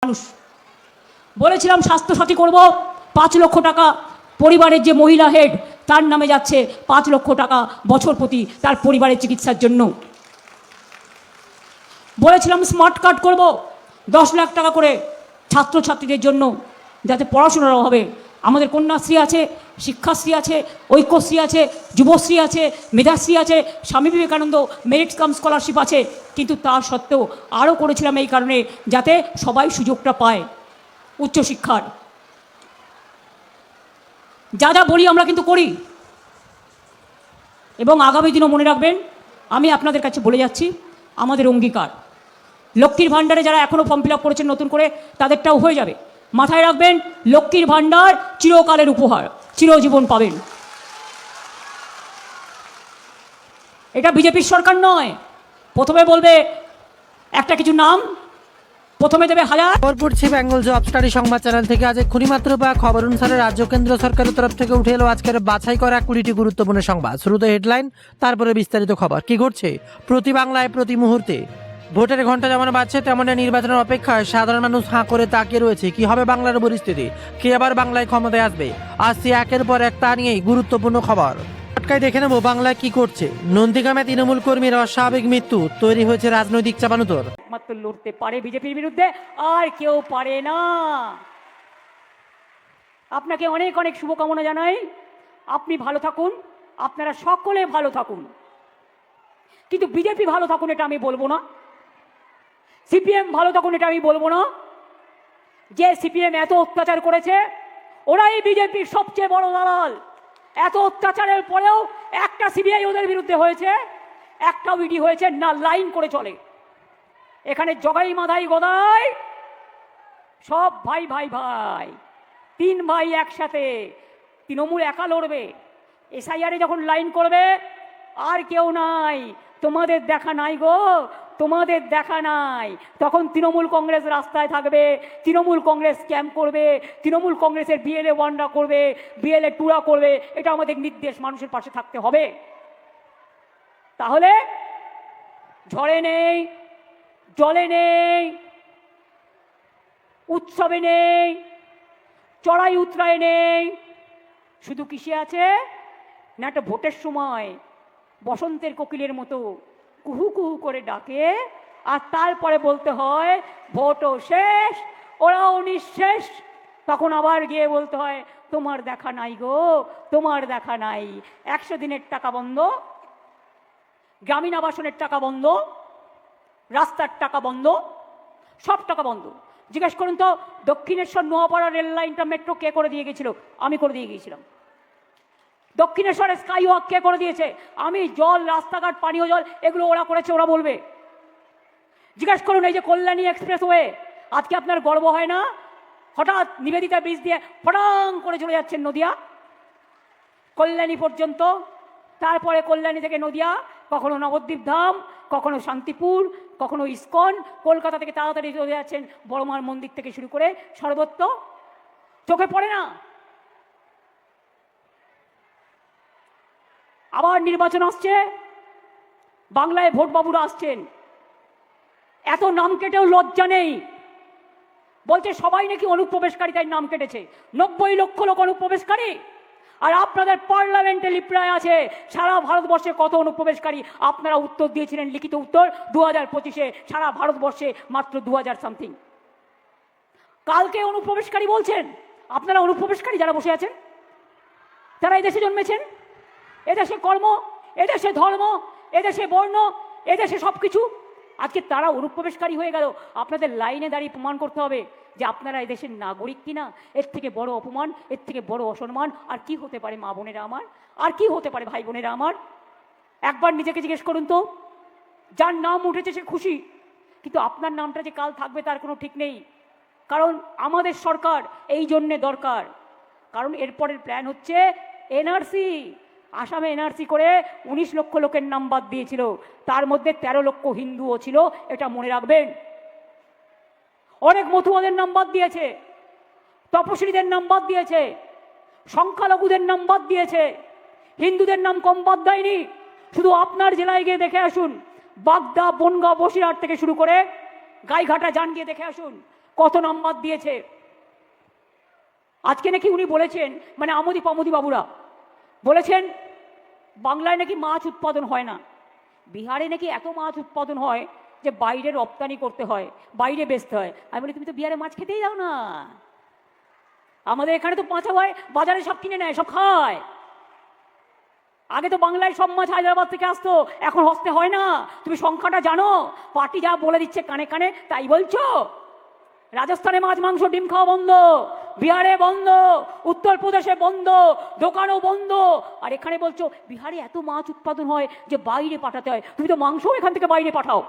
মানুষ বলেছিলাম স্বাস্থ্যসাথী করব, 5 লক্ষ টাকা পরিবারের যে মহিলা হেড তার নামে যাচ্ছে 5 লক্ষ টাকা বছর প্রতি তার পরিবারের চিকিৎসার জন্য। বলেছিলাম স্মার্ট কার্ড করব, 10 লাখ টাকা করে ছাত্রছাত্রীদের জন্য, যাতে পড়াশোনার অভাবে আমাদের কন্যাশ্রী আছে, শিক্ষাশ্রী আছে, ঐক্যশ্রী আছে, যুবশ্রী আছে, মেধাশ্রী আছে, Swami Vivekananda merit cum scholarship আছে। কিন্তু তা সত্ত্বেও আরও করেছিলাম এই কারণে যাতে সবাই সুযোগটা পায় উচ্চশিক্ষার। যা যা বলি আমরা কিন্তু করি, এবং আগামী দিনও মনে রাখবেন আমি আপনাদের কাছে বলে যাচ্ছি আমাদের অঙ্গীকার। লক্ষ্মীর ভাণ্ডারে যারা এখনও ফর্ম ফিল আপ করেছেন নতুন করে তাদেরটাও হয়ে যাবে। মাথায় রাখবেন লক্ষ্মীর ভাণ্ডার চিরকালের উপহার, চিরজীবন পাবেন। এটা বিজেপির সরকার নয়। প্রথমে বলবে একটা কিছু নাম, প্রথমে দেবে 1000। খবর পড়ছি বেঙ্গল জব স্টাডি সংবাদ চ্যানেল থেকে। আজ এক্ষুনি মাত্র বা খবর অনুসারে রাজ্য কেন্দ্র সরকারের তরফ থেকে উঠে এলো আজকের বাছাই করা 20টি গুরুত্বপূর্ণ সংবাদ। শুরুতে হেডলাইন, তারপরে বিস্তারিত খবর। কি ঘটছে প্রতি বাংলায় প্রতি মুহূর্তে? ভোটের ঘন্টা যেমন বাজছে তেমনই নির্বাচনের অপেক্ষায় সাধারণ মানুষ হাঁ করে তাকিয়ে রয়েছে। কি হবে বাংলার পরিস্থিতি? কে আবার বাংলায় ক্ষমতায় আসবে? আসছে একের পর এক তা নিয়েই গুরুত্বপূর্ণ খবর। পটকায় দেখে নেব বাংলায় কি করছে। নন্দীগ্রামে তৃণমূল কর্মীর অস্বাভাবিক মৃত্যু, তৈরি হয়েছে রাজনৈতিক চাপানুতর। একমাত্র লড়তে পারে বিজেপির বিরুদ্ধে, আর কেউ পারে না। আপনাকে অনেক অনেক শুভকামনা জানাই। আপনি ভালো থাকুন, আপনারা সকলে ভালো থাকুন, কিন্তু বিজেপি ভালো থাকুন এটা আমি বলবো না, সিপিএম ভালো থাকুন এটা আমি বলবো না। যে সিপিএম এত অত্যাচার করেছে ওরাই বিজেপির সবচেয়ে বড় দালাল। এত অত্যাচারের পরেও একটা সিবিআই ওদের বিরুদ্ধে হয়েছে, একটা ইডি হয়েছে না, লাইন করে চলে। এখানে জগাই মাধাই গদাই সব ভাই ভাই ভাই, 3 ভাই একসাথে। তৃণমূল একা লড়বে, এসআইআরে যখন লাইন করবে আর কেউ নাই, তোমাদের দেখা নাই গো, তোমাদের দেখা নাই। তখন তৃণমূল কংগ্রেস রাস্তায় থাকবে, তৃণমূল কংগ্রেস ক্যাম্প করবে, তৃণমূল কংগ্রেসের বিএলএ 1রা করবে, বিএলএ 2রা করবে। এটা আমাদের নির্দেশ, মানুষের পাশে থাকতে হবে। তাহলে ঝড়ে নেই, জলে নেই, উৎসবে নেই, চড়াই উতরায় নেই, শুধু কিসে আছে না একটা ভোটের সময় বসন্তের কোকিলের মতো কুহু কুহু করে ডাকে, আর তারপরে বলতে হয় ভোটও শেষ, ওরাও নিঃশেষ। তখন আবার গিয়ে বলতে হয় তোমার দেখা নাই গো, তোমার দেখা নাই। 100 দিনের টাকা বন্ধ, গ্রামীণ আবাসনের টাকা বন্ধ, রাস্তার টাকা বন্ধ, সব টাকা বন্ধ। জিজ্ঞেস করুন তো দক্ষিণেশ্বর নোয়াপাড়া রেল লাইনটা মেট্রো কে করে দিয়ে গেছিল? আমি করে দিয়ে গিয়েছিলাম। দক্ষিণেশ্বরে স্কাই ওয়াক কে করে দিয়েছে? আমি। জল, রাস্তাঘাট, পানীয় জল এগুলো ওরা করেছে, ওরা বলবে। জিজ্ঞেস করুন এই যে কল্যাণী এক্সপ্রেসওয়ে, আজকে আপনার গর্ব হয় না? হঠাৎ নিবেদিতা ব্রিজ দিয়ে ফটাং করে চলে যাচ্ছেন নদিয়া কল্যাণী পর্যন্ত, তারপরে কল্যাণী থেকে নদিয়া, কখনো নবদ্বীপ ধাম, কখনো শান্তিপুর, কখনো ইস্কন, কলকাতা থেকে তাড়াতাড়ি চলে যাচ্ছেন বড়মার মন্দির থেকে শুরু করে সর্বত্র। চোখে পড়ে না? আবার নির্বাচন আসছে, বাংলায় ভোট বাবুরা আসছেন, এত নাম কেটেও লজ্জা নেই। বলছে সবাই নাকি অনুপ্রবেশকারী, তাই নাম কেটেছে। 90 লক্ষ লোক অনুপ্রবেশকারী, আর আপনাদের পার্লামেন্টে লিপ্রায় আছে সারা ভারতবর্ষে কত অনুপ্রবেশকারী। আপনারা উত্তর দিয়েছিলেন, লিখিত উত্তর 2025-এ সারা ভারতবর্ষে মাত্র 2000 সামথিং। কালকে অনুপ্রবেশকারী বলছেন। আপনারা অনুপ্রবেশকারী যারা বসে আছেন, তারা এদেশে জন্মেছেন, এদেশে কর্ম, এদেশে ধর্ম, এদেশে বর্ণ, এদেশে সব কিছু। আজকে তারা অনুপ্রবেশকারী হয়ে গেল। আপনাদের লাইনে দাঁড়িয়ে প্রমাণ করতে হবে যে আপনারা এদেশের নাগরিক কিনা। এর থেকে বড় অপমান, এর থেকে বড় অসম্মান আর কি হতে পারে মা বোনেরা আমার? আর কি হতে পারে ভাই বোনেরা আমার? একবার নিজেকে জিজ্ঞেস করুন তো। যার নাম উঠেছে সে খুশি, কিন্তু আপনার নামটা যে কাল থাকবে তার কোনো ঠিক নেই। কারণ আমাদের সরকার এই জন্যে দরকার, কারণ এরপরের প্ল্যান হচ্ছে এনআরসি। আসামে এনআরসি করে 19 লক্ষ লোকের নাম বাদ দিয়েছিল, তার মধ্যে 13 লক্ষ হিন্দুও ছিল, এটা মনে রাখবেন। অনেক মতুয়াদের নাম বাদ দিয়েছে, তপশিলীদের নাম বাদ দিয়েছে, সংখ্যালঘুদের নাম বাদ দিয়েছে, হিন্দুদের নাম কম বাদ দেয়নি। শুধু আপনার জেলায় গিয়ে দেখে আসুন, বাগদা, বনগাঁ, বসিরহাট থেকে শুরু করে গাইঘাটা যান, গিয়ে দেখে আসুন কত নাম্বার দিয়েছে। আজকে নাকি উনি বলেছেন, মানে আমোদি পামোদি বাবুরা বলেছেন, বাংলায় নাকি মাছ উৎপাদন হয় না, বিহারে নাকি এত মাছ উৎপাদন হয় যে বাইরে রপ্তানি করতে হয়, বাইরে বেচতে হয়। আমি বলি, তুমি তো বিহারে মাছ খেতেই যাও না, আমাদের এখানে তো পাঁচা হয়, বাজারে সব কিনে নেয়, সব খায়। আগে তো বাংলায় সব মাছ হায়দ্রাবাদ থেকে আসতো, এখন হস্তে হয় না। তুমি সংখ্যাটা জানো? পার্টি যা বলে দিচ্ছে কানে কানে তাই বলছো। রাজস্থানে মাছ মাংস ডিম খাওয়া বন্ধ, বিহারে বন্ধ, উত্তরপ্রদেশে বন্ধ, দোকানও বন্ধ। আর এখানে বলছো বিহারে এত মাছ উৎপাদন হয় যে বাইরে পাঠাতে হয়। তুমি তো মাংস এখান থেকে বাইরে পাঠাও,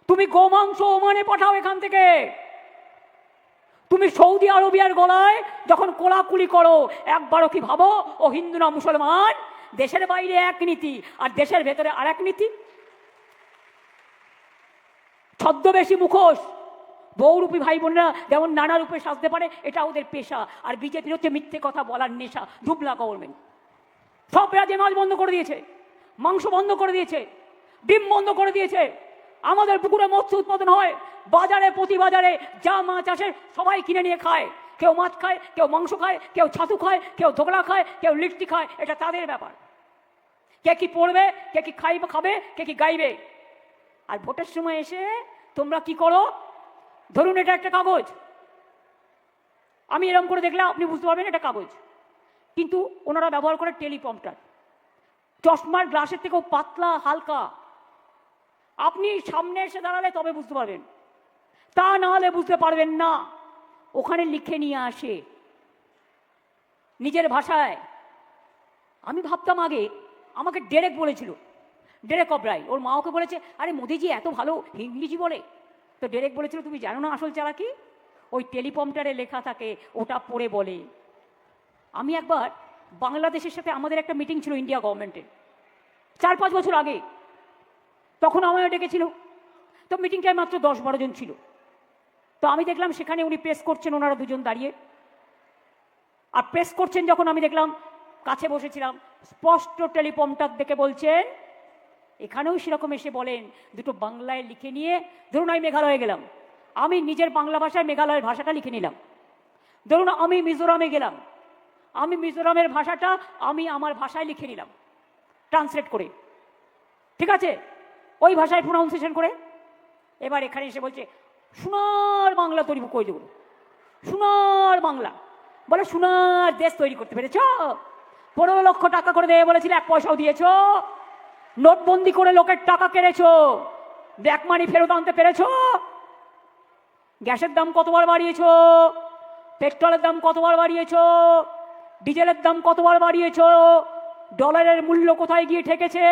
তুমি গোমাংস ওমানে পাঠাও এখান থেকে। তুমি সৌদি আরবিয়ার গলায় যখন কোলাকুলি করো, একবারও কি ভাবো ও হিন্দু না মুসলমান? দেশের বাইরে এক নীতি আর দেশের ভেতরে আর এক নীতি। ছদ্মবেশী মুখোশ, বহুরূপী ভাই বোনেরা যেমন নানা রূপে সাজতে পারে, এটা ওদের পেশা। আর বিজেপির হচ্ছে মিথ্যে কথা বলার নেশা, দুবলা গভর্নমেন্ট। সব রাজ্যে মাছ বন্ধ করে দিয়েছে, মাংস বন্ধ করে দিয়েছে, ডিম বন্ধ করে দিয়েছে। আমাদের পুকুরে মৎস্য উৎপাদন হয়, বাজারে প্রতি বাজারে যা মাছ আসে সবাই কিনে নিয়ে খায়। কেউ মাছ খায়, কেউ মাংস খায়, কেউ ছাতু খায়, কেউ ধোকলা খায়, কেউ লিট্টি খায়, এটা তাদের ব্যাপার। কে কি পড়বে, কে কি খাবে, কে কি গাইবে। আর ভোটের সময় এসে তোমরা কি করো? ধরুন এটা একটা কাগজ, আমি এরকম করে দেখলে আপনি বুঝতে পারবেন এটা কাগজ, কিন্তু ওনারা ব্যবহার করে টেলিপ্রম্পটার, চশমার গ্লাসের থেকেও পাতলা হালকা। আপনি সামনে এসে দাঁড়ালে তবে বুঝতে পারবেন, তা না হলে বুঝতে পারবেন না। ওখানে লিখে নিয়ে আসে নিজের ভাষায়। আমি ভাবতাম আগে, আমাকে ডেরেক বলেছিল, ডেরেক অব্রাই, ওর মা ওকে বলেছে, আরে মোদিজি এত ভালো ইংরেজি বলে। তো ডেরেক বলেছিল, তুমি জানো না আসল চালা কি? ওই টেলিপ্রম্পটারে লেখা থাকে, ওটা পড়ে বলে। আমি একবার বাংলাদেশের সাথে আমাদের একটা মিটিং ছিল ইন্ডিয়া গভর্নমেন্টের, 4-5 বছর আগে। তখন আমায় ডেকেছিল, তো মিটিংটায় মাত্র 10-12 জন ছিল। তো আমি দেখলাম সেখানে উনি প্রেস করছেন, ওনারা দুজন দাঁড়িয়ে। আর প্রেস করছেন যখন আমি দেখলাম, কাছে বসেছিলাম, স্পষ্ট টেলিপ্রম্পটার দেখে বলছেন, এখানেও সেরকম এসে বলেন, দুটো বাংলায় লিখে নিয়ে, ধরুন আমি মেঘালয়ে গেলাম, আমি নিজের বাংলা ভাষায় মেঘালয়ের ভাষাটা লিখে নিলাম। ধরুন আমি মিজোরামে গেলাম, আমি মিজোরামের ভাষাটা আমি আমার ভাষায় লিখে নিলাম ট্রান্সলেট করে, ঠিক আছে, ওই ভাষায় প্রোনাউন্সিয়েশন করে। এবার এখানে এসে বলছে, সোনার বাংলা তৈরি করে দেবো, সোনার বাংলা। বলে সোনার দেশ তৈরি করতে পেরেছ? 15 লক্ষ টাকা করে দেবে বলেছিল, 1 পয়সাও দিয়েছ? নোটবন্দি করে লোকের টাকা কেড়েছ, ব্ল্যাক মানি ফেরত আনতে পেরেছ? গ্যাসের দাম কতবার বাড়িয়েছ, পেট্রোলের দাম কতবার বাড়িয়েছ, ডিজেলের দাম কতবার বাড়িয়েছ, ডলারের মূল্য কোথায় গিয়ে ঠেকেছে।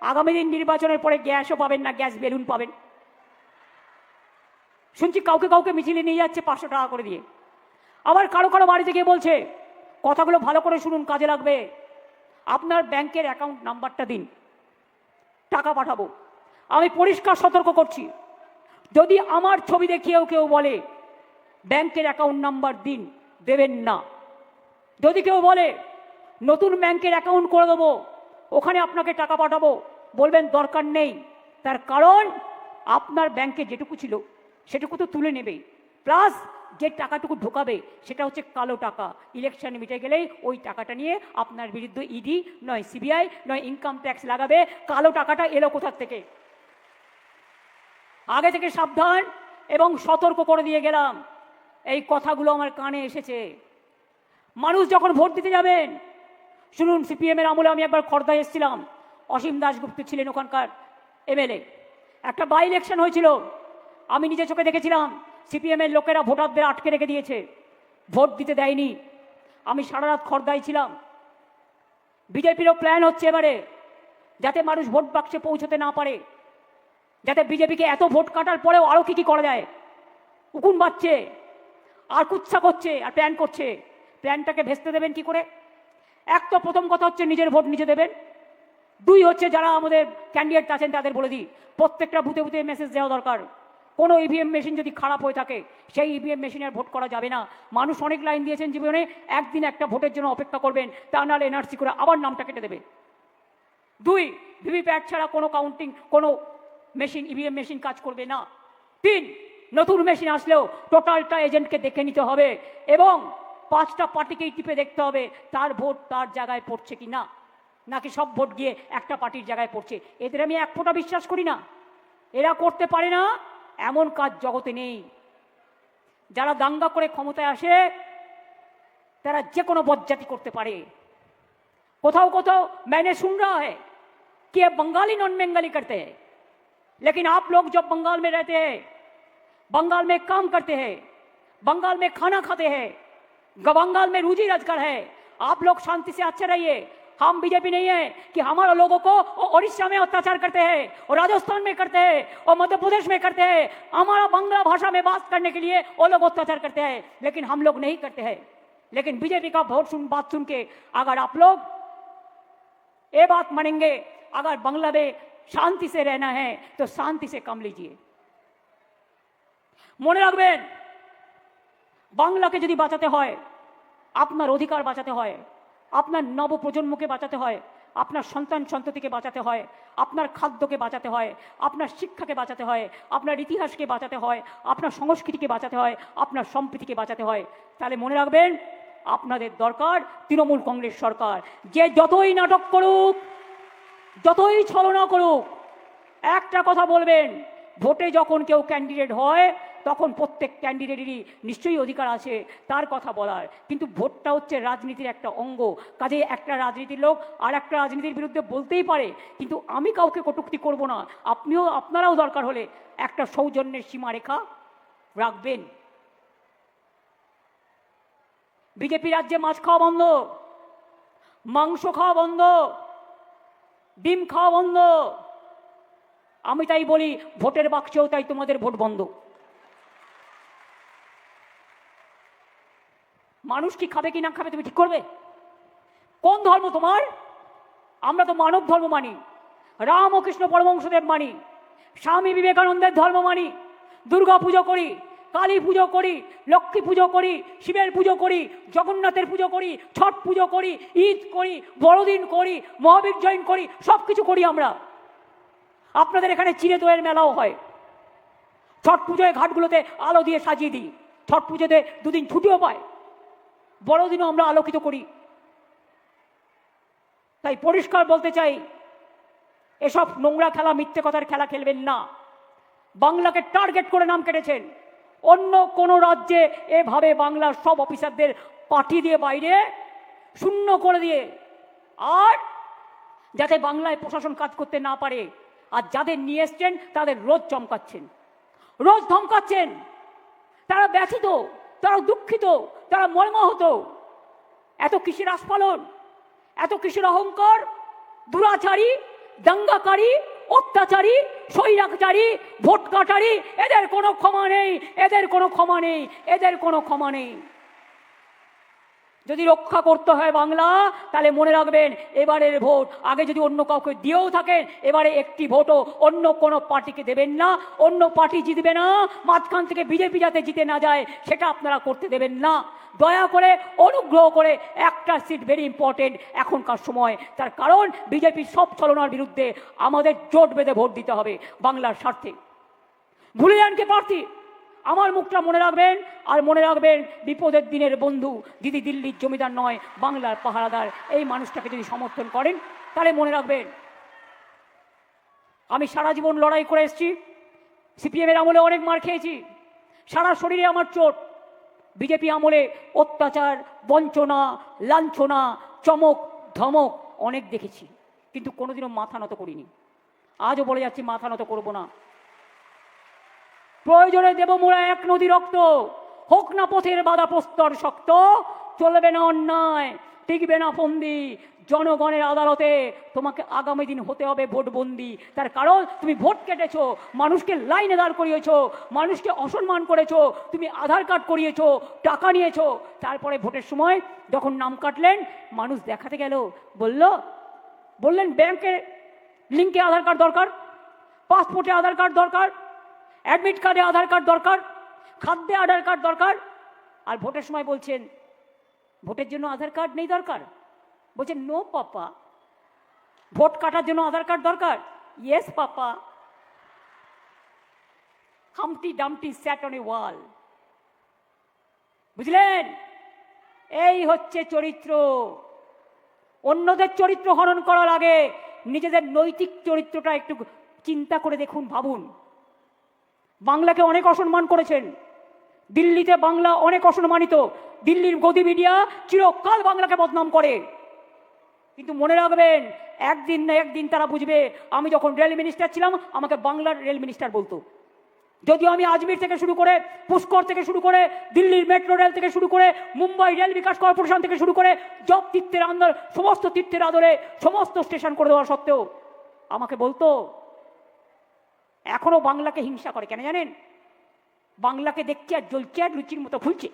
আগামী দিন নির্বাচনের পরে গ্যাসও পাবেন না, গ্যাস বেলুন পাবেন। শুনছি কাউকে কাউকে মিছিলে নিয়ে যাচ্ছে 500 টাকা করে দিয়ে। আবার কারো কারো বাড়িতে গিয়ে বলছে, কথাগুলো ভালো করে শুনুন, কাজে লাগবে, আপনার ব্যাংকের অ্যাকাউন্ট নাম্বারটা দিন, টাকা পাঠাবো। আমি পরিষ্কার সতর্ক করছি, যদি আমার ছবি দেখিয়েও কেউ বলে ব্যাংকের অ্যাকাউন্ট নাম্বার দিন, দেবেন না। যদি কেউ বলে নতুন ব্যাংকের অ্যাকাউন্ট করে দেবো, ওখানে আপনাকে টাকা পাঠাবো, বলবেন দরকার নেই। তার কারণ আপনার ব্যাংকে যেটুকু ছিল সেটুকু তো তুলে নেবেই, প্লাস যে টাকাটুকু ঢোকাবে সেটা হচ্ছে কালো টাকা। ইলেকশন মিটে গেলেই ওই টাকাটা নিয়ে আপনার বিরুদ্ধে ইডি নয় সিবিআই নয় ইনকাম ট্যাক্স লাগাবে। কালো টাকাটা এলো কোথার থেকে? আগে থেকে সাবধান এবং সতর্ক করে দিয়ে গেলাম। এই কথাগুলো আমার কানে এসেছে। মানুষ যখন ভোট দিতে যাবেন, শুনুন, সিপিএমের আমলে আমি একবার খড়দায় এসেছিলাম, অসীম দাশগুপ্ত ছিলেন ওখানকার এমএলএ। একটা বাই ইলেকশন হয়েছিল, আমি নিজে চোখে দেখেছিলাম সিপিএমের লোকেরা ভোটারদের আটকে রেখে দিয়েছে, ভোট দিতে দেয়নি। আমি সারা রাত খড়দায় ছিলাম। বিজেপিরও প্ল্যান হচ্ছে এবারে, যাতে মানুষ ভোট বাক্সে পৌঁছতে না পারে, যাতে বিজেপিকে এত ভোট কাটার পরেও আরও কী করা যায়, উকুন বাজছে আর কুৎসা করছে আর প্ল্যান করছে। প্ল্যানটাকে ভেস্তে দেবেন কি করে? এক তো প্রথম কথা হচ্ছে নিজের ভোট নিজে দেবেন। 2 হচ্ছে যারা আমাদের ক্যান্ডিডেট আছেন তাদের বলে দিই, প্রত্যেকটা বুথে বুথে মেসেজ দেওয়া দরকার, কোনো ইভিএম মেশিন যদি খারাপ হয়ে থাকে সেই ইভিএম মেশিনের ভোট করা যাবে না। মানুষ অনেক লাইন দিয়েছেন জীবনে, একদিন একটা ভোটের জন্য অপেক্ষা করবেন, তা নাহলে এনআরসি করে আবার নামটা কেটে দেবে। 2, ভিভিপ্যাট ছাড়া কোনো কাউন্টিং, কোনো মেশিন, ইভিএম মেশিন কাজ করবে না। 3, নতুন মেশিন আসলেও টোটালটা এজেন্টকে দেখে নিতে হবে এবং 5টা পার্টিকেই টিপে দেখতে হবে তার ভোট তার জায়গায় পড়ছে কি না, নাকি সব ভোট গিয়ে একটা পার্টির জায়গায় পড়ছে। এদের আমি এক ফোঁটা বিশ্বাস করি না। এরা করতে পারে না, এমন কাজ জগতে নেই। যারা দাঙ্গা করে ক্ষমতায় আসে তারা যে কোনো বজ্জাতি করতে পারে। কোথাও কোথাও मैंने सुन रहा है कि ये बंगाली नॉन बंगाली करते हैं, लेकिन आप लोग जब बंगाल में रहते हैं, बंगाल में काम करते हैं, बंगाल में खाना खाते हैं, बंगाल में रोजी रोजगार है, आप लोग शांति से अच्छे रहिए। हम बीजेपी नहीं है कि हमारे लोगों को उड़ीसा में अत्याचार करते हैं और राजस्थान में करते हैं और मध्य प्रदेश में करते हैं, हमारा बांग्ला भाषा में बात करने के लिए वो लोग अत्याचार करते हैं, लेकिन हम लोग नहीं करते हैं। लेकिन बीजेपी का बात सुन के अगर आप लोग ये बात मानेंगे, अगर बांग्ला में शांति से रहना है तो शांति से काम लीजिए। মনে রাখবেন, বাংলাকে যদি বাঁচাতে হয়, আপনার অধিকার বাঁচাতে হয়, আপনার নবপ্রজন্মকে বাঁচাতে হয়, আপনার সন্তান সন্ততিকে বাঁচাতে হয়, আপনার খাদ্যকে বাঁচাতে হয়, আপনার শিক্ষাকে বাঁচাতে হয়, আপনার ইতিহাসকে বাঁচাতে হয়, আপনার সংস্কৃতিকে বাঁচাতে হয়, আপনার সম্প্রীতিকে বাঁচাতে হয়, তাহলে মনে রাখবেন আপনাদের দরকার তৃণমূল কংগ্রেস সরকার। যে যতই নাটক করুক, যতই ছলনা করুক, একটা কথা বলবেন, ভোটে যখন কেউ ক্যান্ডিডেট হয় তখন প্রত্যেক ক্যান্ডিডেটেরই নিশ্চয়ই অধিকার আছে তার কথা বলার, কিন্তু ভোটটা হচ্ছে রাজনীতির একটা অঙ্গ। কাজে একটা রাজনীতির লোক আর একটা রাজনীতির বিরুদ্ধে বলতেই পারে, কিন্তু আমি কাউকে কটূক্তি করব না। আপনারাও দরকার হলে একটা সৌজন্যের সীমারেখা রাখবেন। বিজেপি রাজ্যে মাছ খাওয়া বন্ধ, মাংস খাওয়া বন্ধ, ডিম খাওয়া বন্ধ। আমি তাই বলি, ভোটের বাক্সেও তাই তোমাদের ভোট বন্ধ। মানুষ কি খাবে কি না খাবে তুমি ঠিক করবে? কোন ধর্ম তোমার? আমরা তো মানব ধর্ম মানি, রাম ও কৃষ্ণ পরমহংসদেব মানি, স্বামী বিবেকানন্দের ধর্ম মানি, দুর্গা পুজো করি, কালী পুজো করি, লক্ষ্মী পুজো করি, শিবের পুজো করি, জগন্নাথের পুজো করি, ছট পুজো করি, ঈদ করি, বড়দিন করি, মহাবীর জয়ন করি, সব কিছু করি আমরা। আপনাদের এখানে চিড়ে দইয়ের মেলাও হয়। ছট পুজোয় ঘাটগুলোতে আলো দিয়ে সাজিয়ে দিই, ছট পুজোতে দুদিন ছুটিও পায়, বড়দিনও আমরা আলোকিত করি। তাই পরিষ্কার বলতে চাই, এসব নোংরা খেলা, মিথ্যে কথার খেলা খেলবেন না। বাংলাকে টার্গেট করে নাম কেটেছেন। অন্য কোন রাজ্যে এভাবে বাংলার সব অফিসারদের পাঠিয়ে দিয়ে বাইরে শূন্য করে দিয়ে, আর যাতে বাংলায় প্রশাসন কাজ করতে না পারে, আর যাদের নিয়ে এসছেন তাদের রোজ চমকাচ্ছেন, রোজ ধমকাচ্ছেন। তারা ব্যথিত, তারা দুঃখিত, তারা মর্মাহত। এত কিসের আস্ফালন, এত কিসের অহংকার? দুরাচারী, দাঙ্গাকারী, অত্যাচারী, স্বৈরাচারী, ভোট কাটারি, এদের কোনো ক্ষমা নেই, এদের কোনো ক্ষমা নেই, এদের কোনো ক্ষমা নেই। যদি রক্ষা করতে হয় বাংলা, তাহলে মনে রাখবেন এবারের ভোট আগে যদি অন্য কাউকে দিয়েও থাকেন, এবারে একটি ভোটও অন্য কোনো পার্টিকে দেবেন না। অন্য পার্টি জিতবে না, মাঝখান থেকে বিজেপি যাতে জিতে না যায় সেটা আপনারা করতে দেবেন না। দয়া করে, অনুগ্রহ করে, একটা সিট ভেরি ইম্পর্টেন্ট এখনকার সময়। তার কারণ বিজেপির সব ছলনার বিরুদ্ধে আমাদের জোট বেঁধে ভোট দিতে হবে বাংলার স্বার্থে। ভুলে যান কে প্রার্থী, আমার মুখটা মনে রাখবেন। আর মনে রাখবেন, বিপদের দিনের বন্ধু দিদি দিল্লির জমিদার নয়, বাংলার পাহারাদার। এই মানুষটাকে যদি সমর্থন করেন তাহলে মনে রাখবেন, আমি সারা জীবন লড়াই করে এসেছি। সিপিএমের আমলে অনেক মার খেয়েছি, সারা শরীরে আমার চোট। বিজেপি আমলে অত্যাচার, বঞ্চনা, লাঞ্ছনা, চমক ধমক অনেক দেখেছি, কিন্তু কোনোদিনও মাথা নত করিনি। আজও বলে যাচ্ছি, মাথা নত করব না। প্রয়োজনে দেব মোরা এক নদী রক্ত, হোক না পথের বাধা প্রস্তর শক্ত। চলবে না অন্যায়, টিকবে না ফন্দি, জনগণের আদালতে তোমাকে আগামী দিন হতে হবে ভোটবন্দি। তার কারণ তুমি ভোট কেটেছো, মানুষকে লাইনে দাঁড় করিয়েছো, মানুষকে অসম্মান করেছো, তুমি আধার কার্ড করিয়েছো, টাকা নিয়েছো। তারপরে ভোটের সময় যখন নাম কাটলেন, মানুষ দেখাতে গেল, বললেন ব্যাংকের লিঙ্কে আধার কার্ড দরকার, পাসপোর্টে আধার কার্ড দরকার, অ্যাডমিট কার্ডে আধার কার্ড দরকার, খাদ্যে আধার কার্ড দরকার। আর ভোটের সময় বলছেন ভোটের জন্য আধার কার্ড নেই দরকার। বলছেন নো পাপা, ভোট কাটার জন্য আধার কার্ড দরকার। Yes papa. Humpty Dumpty sat on a wall. বুঝলেন? এই হচ্ছে চরিত্র। অন্যদের চরিত্র হনন করার আগে নিজেদের নৈতিক চরিত্রটা একটু চিন্তা করে দেখুন, ভাবুন। বাংলাকে অনেক অসম্মান করেছেন, দিল্লিতে বাংলা অনেক অসম্মানিত, দিল্লির গদি মিডিয়া চিরকাল বাংলাকে বদনাম করে। কিন্তু মনে রাখবেন, একদিন না একদিন তারা বুঝবে, আমি যখন রেল মিনিস্টার ছিলাম আমাকে বাংলার রেল মিনিস্টার বলতো। যদিও আমি আজমির থেকে শুরু করে, পুষ্কর থেকে শুরু করে, দিল্লির মেট্রো রেল থেকে শুরু করে, মুম্বাই রেল বিকাশ কর্পোরেশন থেকে শুরু করে, জব তীর্থের আন্দোলন, সমস্ত তীর্থের আদরে সমস্ত স্টেশন করে দেওয়া সত্ত্বেও আমাকে বলতো। এখনো বাংলাকে হিংসা করে, কেন জানেন? বাংলাকে দেখছে আর জ্বলছে আর লুচির মতো ফুলছে।